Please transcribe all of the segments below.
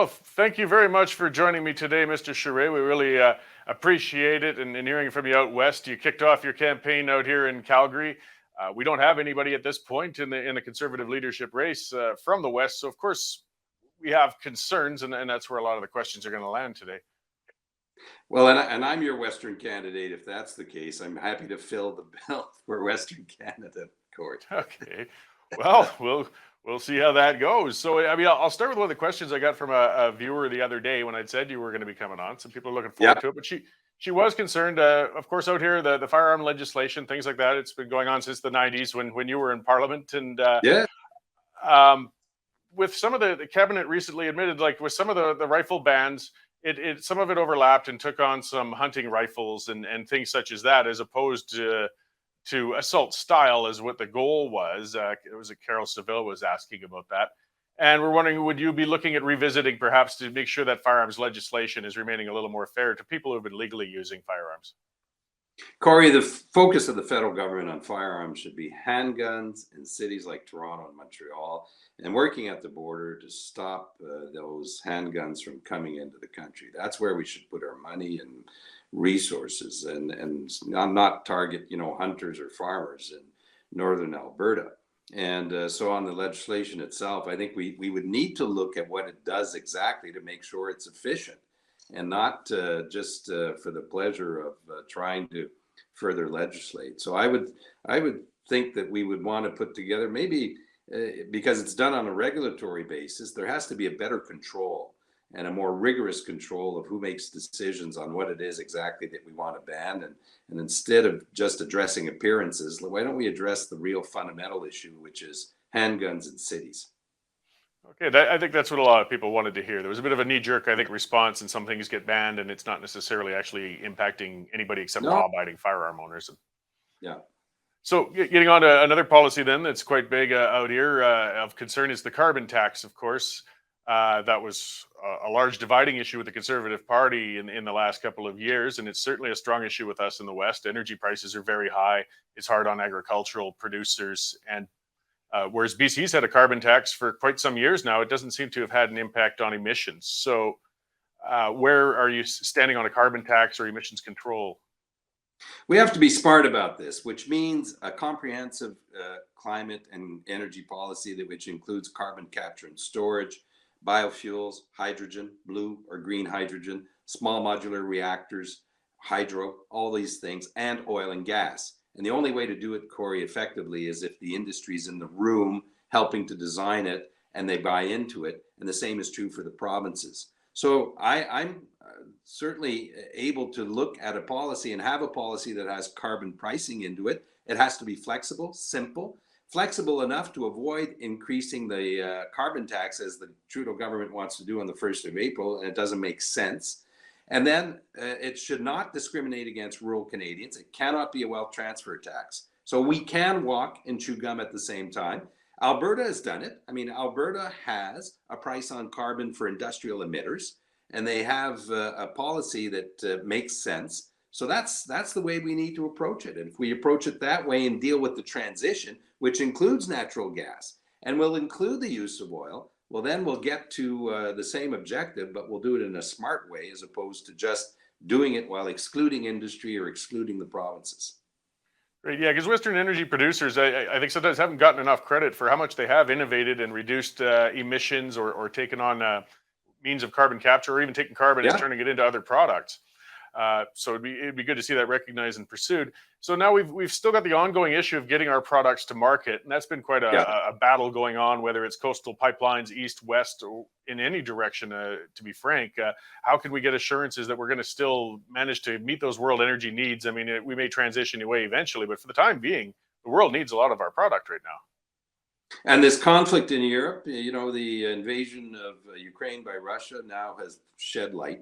Well, thank you very much for joining me today, Mr. Charest. We really appreciate it and hearing from you out west. You kicked off your campaign out here in Calgary. We don't have anybody at this point in the conservative leadership race from the west, so of course we have concerns, and that's where a lot of the questions are going to land today. Well, and I'm your Western candidate. If that's the case, I'm happy to fill the bill for Western Canada, Court. Okay. Well, we'll see how that goes. So, I mean, I'll start with one of the questions I got from a viewer the other day when I'd said you were going to be coming on. Some people are looking forward Yeah, to it, but she was concerned, of course, out here the firearm legislation, things like that. It's been going on since the '90s when you were in Parliament, and yeah. um, with some of the cabinet recently admitted, like with some of the rifle bans, it some of it overlapped and took on some hunting rifles and things such as that, as opposed to assault style is what the goal was. It was Carol Seville was asking about that. And we're wondering, would you be looking at revisiting perhaps to make sure that firearms legislation is remaining a little more fair to people who've been legally using firearms? Corey, the focus of the federal government on firearms should be handguns in cities like Toronto and Montreal, and working at the border to stop those handguns from coming into the country. That's where we should put our money and resources, and not target hunters or farmers in northern Alberta. And so on the legislation itself, I think we would need to look at what it does exactly to make sure it's efficient, and not just for the pleasure of trying to further legislate. So I would think that we would want to put together, maybe because it's done on a regulatory basis, there has to be a better control and a more rigorous control of who makes decisions on what it is exactly that we want to ban. And instead of just addressing appearances, why don't we address the real fundamental issue, which is handguns in cities? Okay, I think that's what a lot of people wanted to hear. There was a bit of a knee-jerk, I think, response, and some things get banned, and it's not necessarily actually impacting anybody except No. law-abiding firearm owners. Yeah. So, getting on to another policy then that's quite big out here of concern is the carbon tax, of course. That was a large dividing issue with the Conservative Party in the last couple of years, and it's certainly a strong issue with us in the West. Energy prices are very high. It's hard on agricultural producers, and whereas BC's had a carbon tax for quite some years now, it doesn't seem to have had an impact on emissions. So, where are you standing on a carbon tax or emissions control? We have to be smart about this, which means a comprehensive climate and energy policy which includes carbon capture and storage, biofuels, hydrogen, blue or green hydrogen, small modular reactors, hydro, all these things, and oil and gas. And the only way to do it, Corey, effectively is if the industry's in the room helping to design it and they buy into it. And the same is true for the provinces. So I'm certainly able to look at a policy and have a policy that has carbon pricing into it. It has to be flexible, simple, flexible enough to avoid increasing the carbon tax as the Trudeau government wants to do on the 1st of April, and it doesn't make sense. And then it should not discriminate against rural Canadians. It cannot be a wealth transfer tax. So we can walk and chew gum at the same time. Alberta has done it. I mean, Alberta has a price on carbon for industrial emitters, and they have a policy that makes sense. So that's the way we need to approach it. And if we approach it that way and deal with the transition, which includes natural gas and will include the use of oil, well, then we'll get to the same objective, but we'll do it in a smart way as opposed to just doing it while excluding industry or excluding the provinces. Right, yeah, because Western energy producers, I think sometimes haven't gotten enough credit for how much they have innovated and reduced emissions or taken on means of carbon capture, or even taking carbon and Yeah, turning it into other products. So it'd be good to see that recognized and pursued. So now we've still got the ongoing issue of getting our products to market, and that's been quite yeah. a battle going on, whether it's coastal pipelines, east, west, or in any direction. To be frank, how can we get assurances that we're going to still manage to meet those world energy needs? I mean, we may transition away eventually, but for the time being, the world needs a lot of our product right now. And this conflict in Europe, the invasion of Ukraine by Russia now has shed light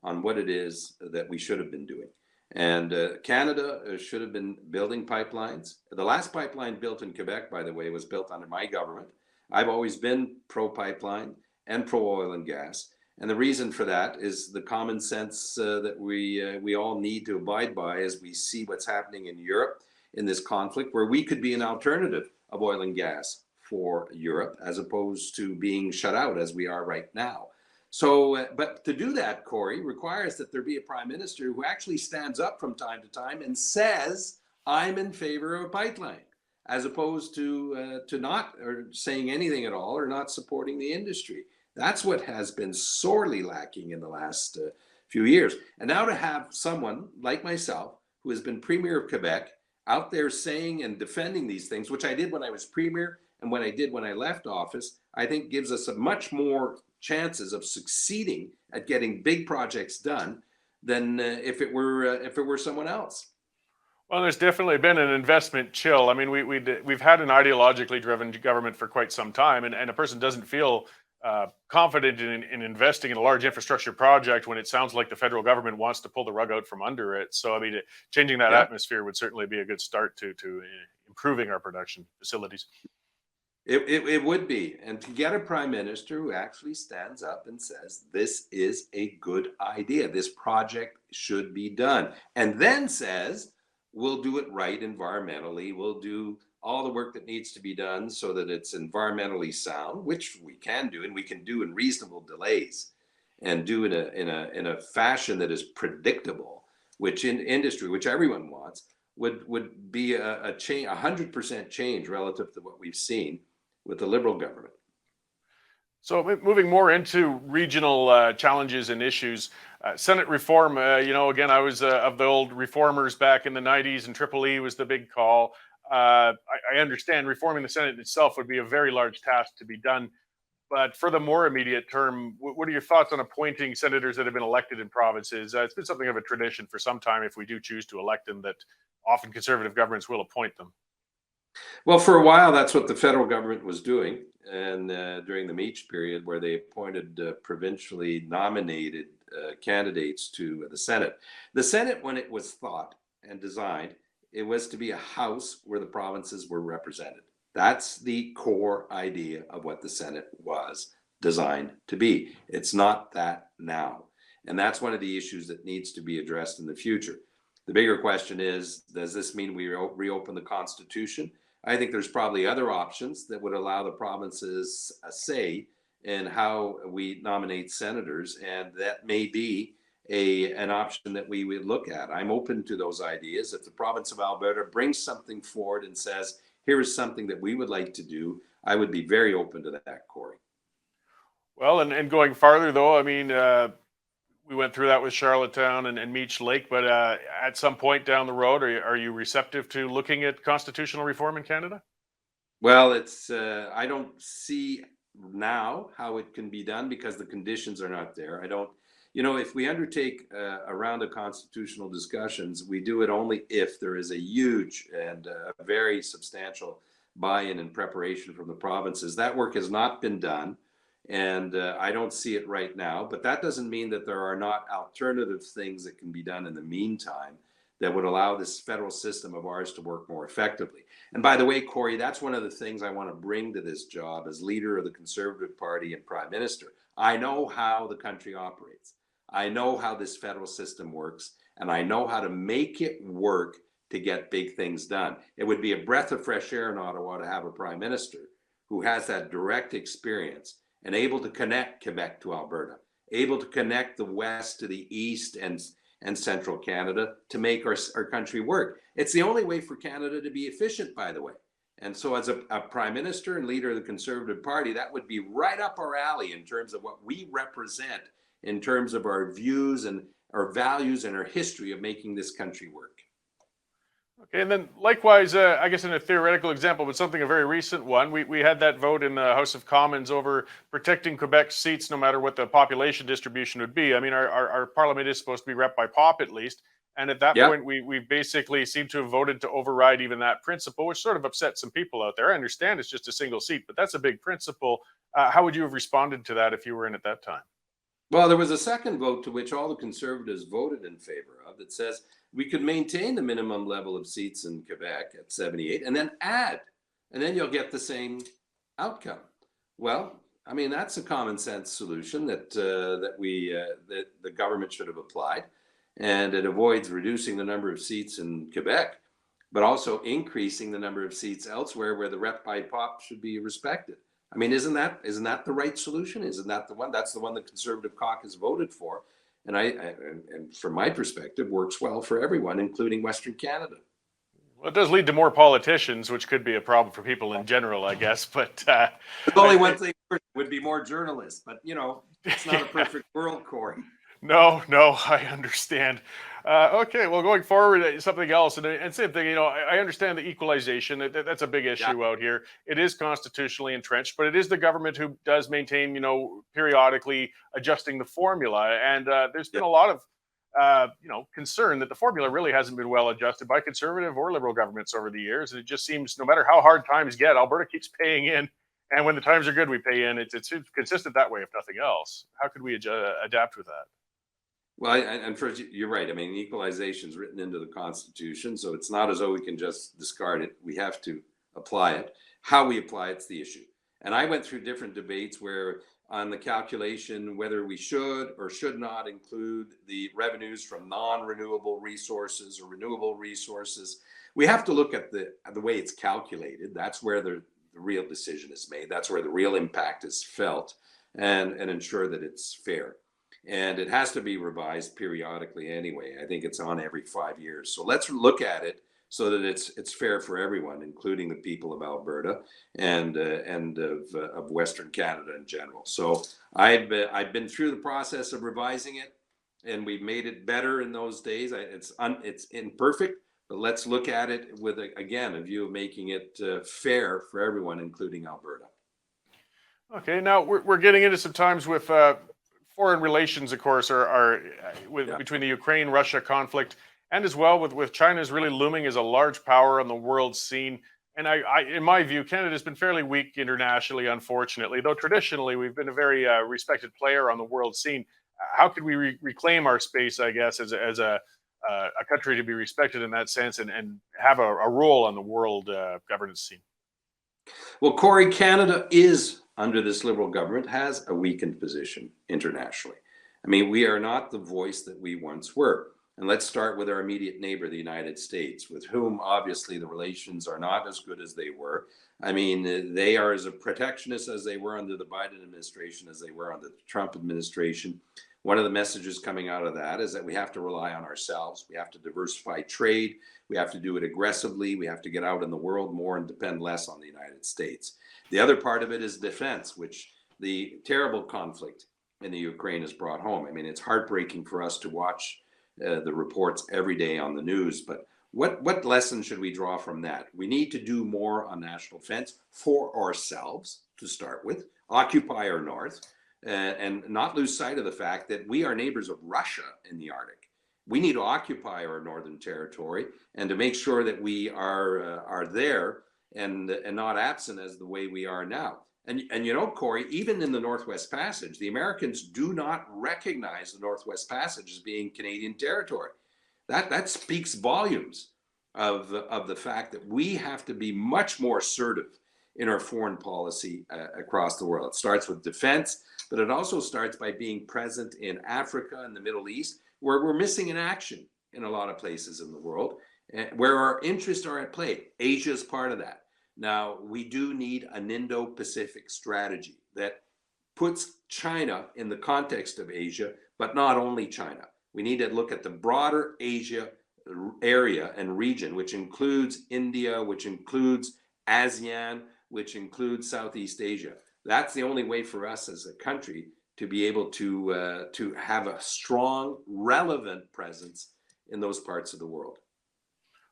on what it is that we should have been doing. And Canada should have been building pipelines. The last pipeline built in Quebec, by the way, was built under my government. I've always been pro-pipeline and pro-oil and gas. And the reason for that is the common sense that we all need to abide by as we see what's happening in Europe in this conflict, where we could be an alternative of oil and gas for Europe as opposed to being shut out as we are right now. So, but to do that, Corey, requires that there be a prime minister who actually stands up from time to time and says, "I'm in favor of a pipeline," as opposed to not or saying anything at all or not supporting the industry. That's what has been sorely lacking in the last few years. And now to have someone like myself, who has been Premier of Quebec, out there saying and defending these things, which I did when I was Premier and when I did when I left office, I think gives us a much more chances of succeeding at getting big projects done than if it were someone else. Well, there's definitely been an investment chill. I mean, we've had an ideologically driven government for quite some time, and a person doesn't feel confident in investing in a large infrastructure project when it sounds like the federal government wants to pull the rug out from under it. So, I mean, changing that Yeah. atmosphere would certainly be a good start to improving our production facilities. It would be. And to get a prime minister who actually stands up and says, this is a good idea, this project should be done, and then says, we'll do it right environmentally, we'll do all the work that needs to be done so that it's environmentally sound, which we can do, and we can do in reasonable delays and do in a fashion that is predictable, which in industry, which everyone wants, would be a change, 100% change relative to what we've seen with the Liberal government. So moving more into regional challenges and issues, Senate reform. Again, I was of the old reformers back in the '90s, and Triple E was the big call. I understand reforming the Senate itself would be a very large task to be done. But for the more immediate term, what are your thoughts on appointing senators that have been elected in provinces? It's been something of a tradition for some time, if we do choose to elect them, that often conservative governments will appoint them. Well, for a while, that's what the federal government was doing. And during the Meach period, where they appointed provincially nominated candidates to the Senate. The Senate, when it was thought and designed, it was to be a house where the provinces were represented. That's the core idea of what the Senate was designed to be. It's not that now. And that's one of the issues that needs to be addressed in the future. The bigger question is, does this mean we reopen the Constitution? I think there's probably other options that would allow the provinces a say in how we nominate senators, and that may be an option that we would look at. I'm open to those ideas. If the province of Alberta brings something forward and says, here is something that we would like to do, I would be very open to that, Corey. Well, and going farther, though, I mean, we went through that with Charlottetown and Meech Lake, but at some point down the road, are you receptive to looking at constitutional reform in Canada? Well, it's I don't see now how it can be done because the conditions are not there. I don't, if we undertake a round of constitutional discussions, we do it only if there is a huge and very substantial buy-in and preparation from the provinces. That work has not been done. And I don't see it right now, but that doesn't mean that there are not alternative things that can be done in the meantime that would allow this federal system of ours to work more effectively. And by the way, Corey, that's one of the things I want to bring to this job as leader of the Conservative Party and Prime Minister. I know how the country operates. I know how this federal system works, and I know how to make it work to get big things done. It would be a breath of fresh air in Ottawa to have a Prime Minister who has that direct experience and able to connect Quebec to Alberta, able to connect the West to the East and Central Canada to make our country work. It's the only way for Canada to be efficient, by the way. And so as a Prime Minister and leader of the Conservative Party, that would be right up our alley in terms of what we represent, in terms of our views and our values and our history of making this country work. Okay, and then likewise, I guess in a theoretical example, but something a very recent one, we had that vote in the House of Commons over protecting Quebec's seats no matter what the population distribution would be. I mean, our parliament is supposed to be rep by pop at least. And at that point, we basically seem to have voted to override even that principle, which sort of upset some people out there. I understand it's just a single seat, but that's a big principle. How would you have responded to that if you were in at that time? Well, there was a second vote to which all the Conservatives voted in favor of that says we could maintain the minimum level of seats in Quebec at 78 and then add, and then you'll get the same outcome. Well, I mean, that's a common sense solution that the government should have applied, and it avoids reducing the number of seats in Quebec, but also increasing the number of seats elsewhere where the rep by pop should be respected. I mean, isn't that the right solution? Isn't that the one? That's the one the Conservative caucus voted for, and and from my perspective, works well for everyone, including Western Canada. Well, it does lead to more politicians, which could be a problem for people in general, I guess. But There's only one thing would be more journalists, but it's not a yeah. perfect world, Corey. No, no, I understand. Okay, well, going forward, something else, and same thing. I understand the equalization. That's a big Yeah, issue out here. It is constitutionally entrenched, but it is the government who does maintain, periodically adjusting the formula. And there's yeah. been a lot of, concern that the formula really hasn't been well adjusted by conservative or liberal governments over the years. And it just seems, no matter how hard times get, Alberta keeps paying in, and when the times are good, we pay in. It's consistent that way, if nothing else. How could we adapt with that? Well, and first, you're right. I mean, equalization is written into the Constitution, so it's not as though we can just discard it. We have to apply it. How we apply it's the issue. And I went through different debates where, on the calculation, whether we should or should not include the revenues from non-renewable resources or renewable resources. We have to look at the way it's calculated. That's where the real decision is made. That's where the real impact is felt, and ensure that it's fair. And it has to be revised periodically anyway. I think it's on every 5 years. So let's look at it so that it's fair for everyone, including the people of Alberta and of Western Canada in general. So I've been through the process of revising it, and we've made it better in those days. It's imperfect, but let's look at it with again a view of making it fair for everyone, including Alberta. Okay, now we're getting into some times with foreign relations, of course, are Yeah. between the Ukraine-Russia conflict, and as well with China's really looming as a large power on the world scene. And in my view, Canada's been fairly weak internationally, unfortunately, though traditionally we've been a very respected player on the world scene. How could we reclaim our space, I guess, as a country to be respected in that sense, and have a role on the world governance scene? Well, Corey, Canada is, under this Liberal government, has a weakened position internationally. I mean, we are not the voice that we once were. And let's start with our immediate neighbor, the United States, with whom obviously the relations are not as good as they were. I mean, they are as a protectionist as they were under the Biden administration, as they were under the Trump administration. One of the messages coming out of that is that we have to rely on ourselves. We have to diversify trade. We have to do it aggressively. We have to get out in the world more and depend less on the United States. The other part of it is defense, which the terrible conflict in the Ukraine has brought home. I mean, it's heartbreaking for us to watch the reports every day on the news, but what lesson should we draw from that? We need to do more on national defense for ourselves to start with, occupy our north, and not lose sight of the fact that we are neighbors of Russia in the Arctic. We need to occupy our northern territory and to make sure that we are there and not absent as the way we are now. And Corey, even in the Northwest Passage, the Americans do not recognize the Northwest Passage as being Canadian territory. That speaks volumes of the fact that we have to be much more assertive in our foreign policy across the world. It starts with defense, but it also starts by being present in Africa and the Middle East, where we're missing in action in a lot of places in the world, where our interests are at play. Asia is part of that. Now, we do need an Indo-Pacific strategy that puts China in the context of Asia, but not only China. We need to look at the broader Asia area and region, which includes India, which includes ASEAN, which includes Southeast Asia. That's the only way for us as a country to be able to have a strong, relevant presence in those parts of the world.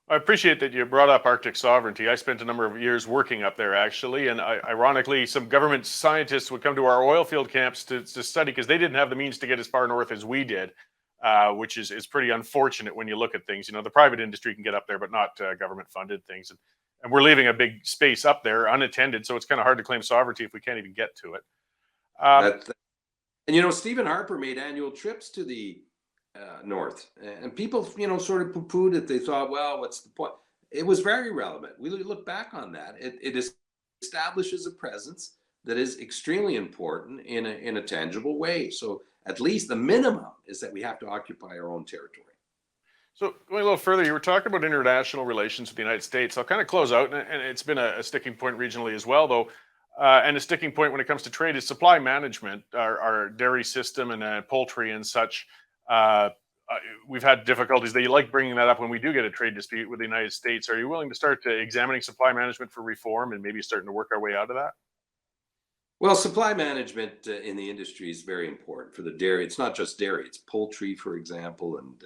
I appreciate that you brought up Arctic sovereignty. I spent a number of years working up there, actually, and ironically, some government scientists would come to our oil field camps to study because they didn't have the means to get as far north as we did, which is pretty unfortunate when you look at things. The private industry can get up there, but not government-funded things. And we're leaving a big space up there unattended, so it's kind of hard to claim sovereignty if we can't even get to it. And Stephen Harper made annual trips to the north, and people sort of poo-pooed it. They thought, well, what's the point? It was very relevant. We look back on that. It establishes a presence that is extremely important in a tangible way. So at least the minimum is that we have to occupy our own territory. So going a little further, you were talking about international relations with the United States. I'll kind of close out, and it's been a sticking point regionally as well, though. And a sticking point when it comes to trade is supply management. Our dairy system and poultry and such. Uh, uh, we've had difficulties. They like bringing that up when we do get a trade dispute with the United States. Are you willing to start examining supply management for reform and maybe starting to work our way out of that? Well, supply management in the industry is very important for the dairy. It's not just dairy; it's poultry, for example, and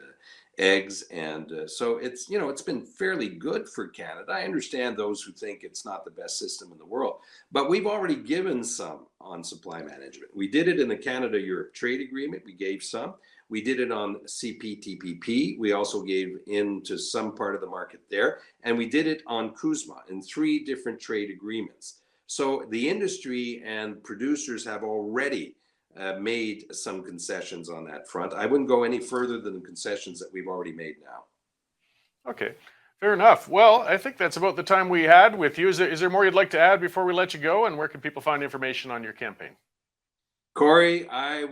eggs, and so it's been fairly good for Canada. I understand those who think it's not the best system in the world, but we've already given some on supply management. We did it in the Canada-Europe Trade Agreement. We gave some. We did it on CPTPP. We also gave into some part of the market there, and we did it on CUSMA in 3 different trade agreements. So the industry and producers have already made some concessions on that front. I wouldn't go any further than the concessions that we've already made now. Okay, fair enough. Well, I think that's about the time we had with you. Is there more you'd like to add before we let you go? And where can people find information on your campaign? Corey, I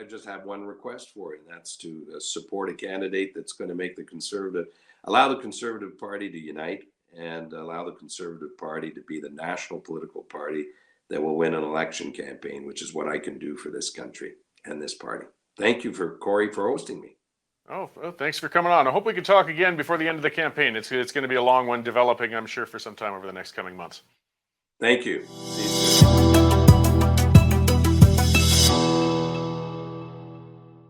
just have one request for you, and that's to support a candidate that's going to allow the Conservative Party to unite and allow the Conservative Party to be the national political party that will win an election campaign, which is what I can do for this country and this party. Thank you Corey, for hosting me. Oh, well, thanks for coming on. I hope we can talk again before the end of the campaign. It's going to be a long one developing, I'm sure, for some time over the next coming months. Thank you. See you soon.